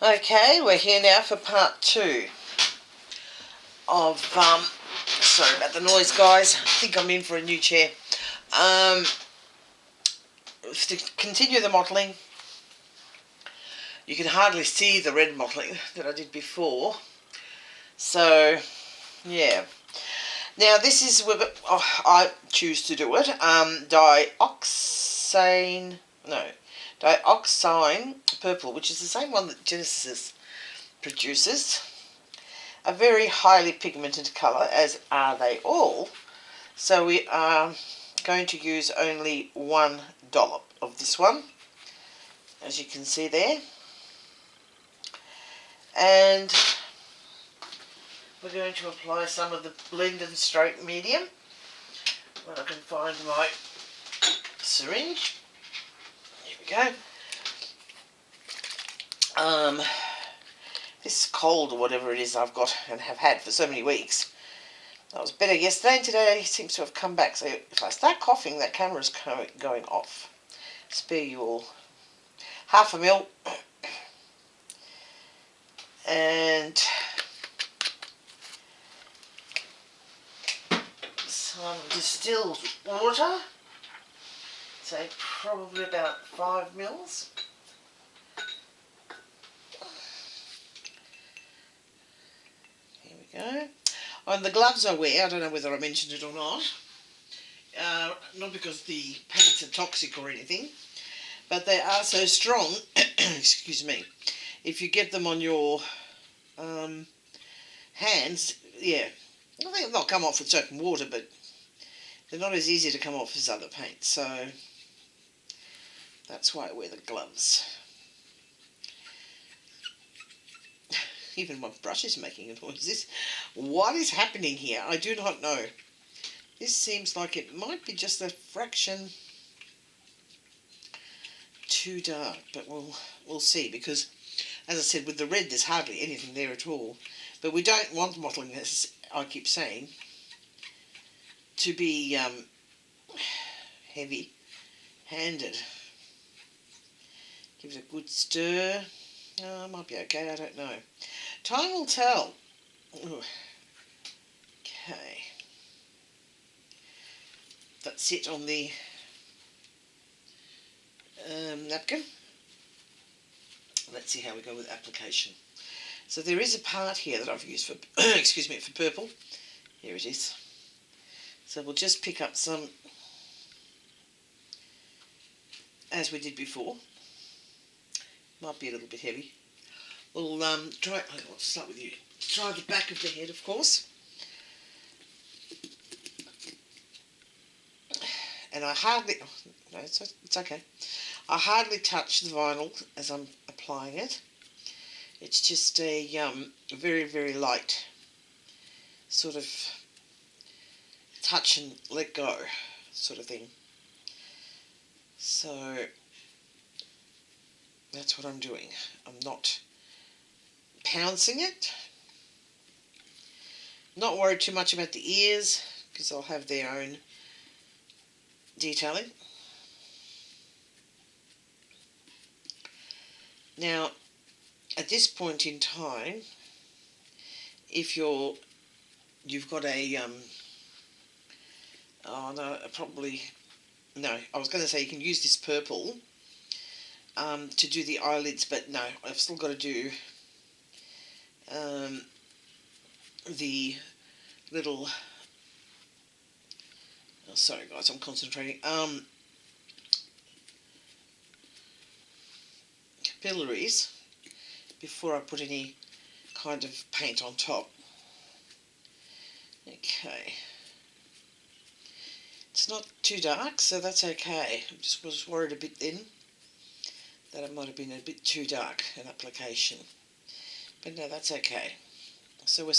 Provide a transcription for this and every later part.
Okay, we're here now for part 2 of, sorry about the noise guys, I think I'm in for a new chair. To continue the modelling, you can hardly see the red modelling that I did before, so yeah. Now this is with, I choose to do it, dioxine purple, which is the same one that Genesis produces. A very highly pigmented colour, as are they all. So we are going to use only one dollop of this one, as you can see there. And we're going to apply some of the blend and stroke medium. When I can find my syringe. Here we go. This cold or whatever it is I've got and have had for so many weeks. I was better yesterday and today it seems to have come back. So if I start coughing, that camera's going off. Spare you all. Half a mil. And some distilled water. Say probably about 5 mils. Here we go. On the gloves I wear, I don't know whether I mentioned it or not because the paints are toxic or anything, but they are so strong, excuse me, if you get them on your hands, yeah, I think they'll come off with soap and water, but they're not as easy to come off as other paints, so that's why I wear the gloves. Even my brush is making a noise. What is happening here? I do not know. This seems like it might be just a fraction too dark, but we'll see, because as I said, with the red there's hardly anything there at all. But we don't want modelling, as I keep saying, to be heavy-handed. Give it a good stir. Might be okay, I don't know. Time will tell. Ooh. Okay. That's it on the napkin. Let's see how we go with application. So there is a part here that I've used for, excuse me, for purple. Here it is. So we'll just pick up some, as we did before. Might be a little bit heavy. We'll try, I'll start with you. Try the back of the head, of course. And I hardly, no, it's okay. I hardly touch the vinyl as I'm applying it. It's just a very, very light sort of touch and let go sort of thing. So that's what I'm doing. I'm not pouncing it. Not worried too much about the ears, because they'll have their own detailing. Now, at this point in time, if you've got a oh no, probably no. I was going to say you can use this purple to do the eyelids, but no, I've still got to do the little. Oh, sorry guys, I'm concentrating. Capillaries before I put any kind of paint on top. Okay. It's not too dark, so that's okay. I just was worried a bit then that it might have been a bit too dark an application. But no, that's okay. So we're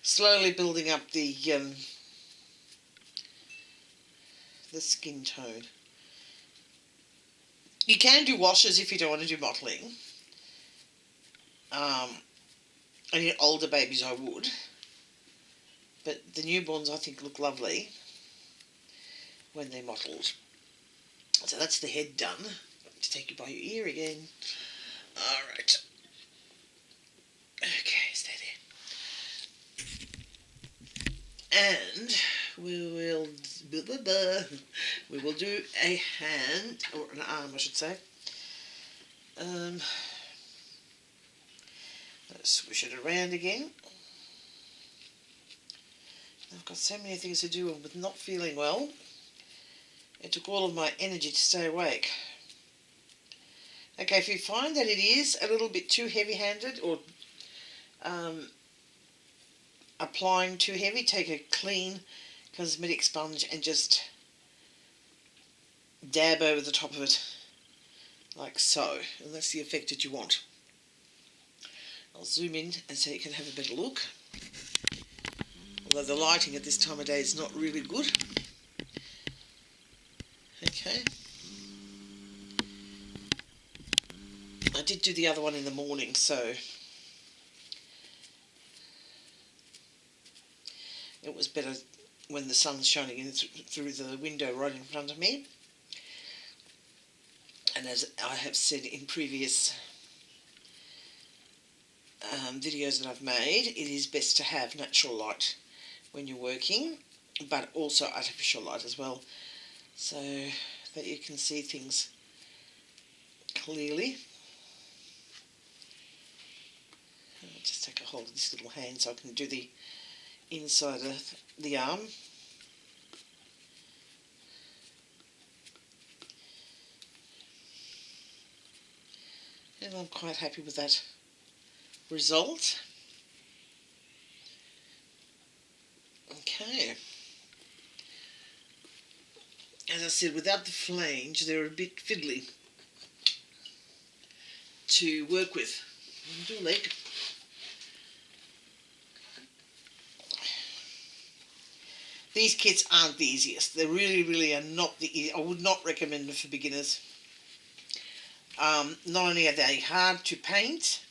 slowly building up the skin tone. You can do washes if you don't want to do modelling. And in older babies I would. But the newborns I think look lovely when they're modelled. So that's the head done. To take you by your ear again. Alright. And we will do a hand, or an arm I should say. Let's swish it around again. I've got so many things to do with not feeling well. It took all of my energy to stay awake. Okay, if you find that it is a little bit too heavy-handed or applying too heavy, take a clean cosmetic sponge and just dab over the top of it like so, and that's the effect that you want. I'll zoom in and so you can have a better look, although the lighting at this time of day is not really good. Okay, I did do the other one in the morning, so it was better when the sun's shining in through the window right in front of me. And as I have said in previous videos that I've made, it is best to have natural light when you're working, but also artificial light as well, so that you can see things clearly. I'll just take a hold of this little hand so I can do the inside of the arm. And I'm quite happy with that result. Okay. As I said, without the flange, they're a bit fiddly to work with. I'll do a leg. These kits aren't the easiest. They really are not the easiest. I would not recommend them for beginners. Not only are they hard to paint,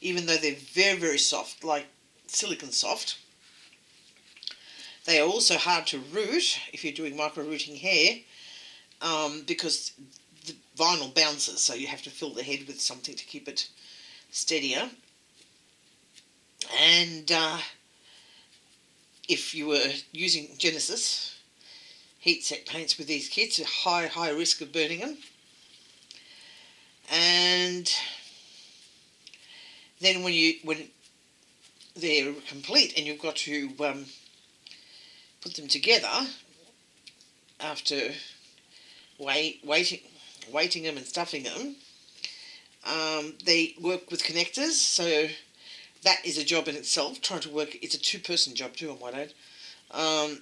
even though they're very soft, like silicone soft, they are also hard to root if you're doing micro rooting hair, because the vinyl bounces, so you have to fill the head with something to keep it steadier. And if you were using Genesis heat set paints with these kits, a high risk of burning them. And then when they're complete and you've got to put them together after weighting them and stuffing them, they work with connectors, so that is a job in itself, trying to work. It's a two-person job too, I might add,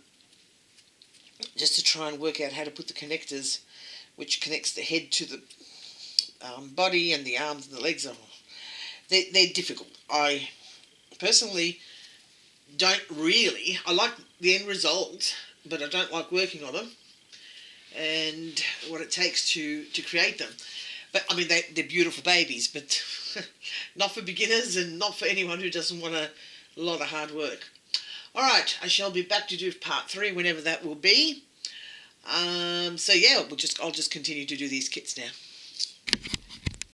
just to try and work out how to put the connectors, which connects the head to the body and the arms and the legs. They're difficult. I personally don't really, I like the end result, but I don't like working on them and what it takes to create them. But I mean, they're beautiful babies, but not for beginners and not for anyone who doesn't want a lot of hard work. Alright, I shall be back to do part 3 whenever that will be. So yeah, I'll just continue to do these kits now.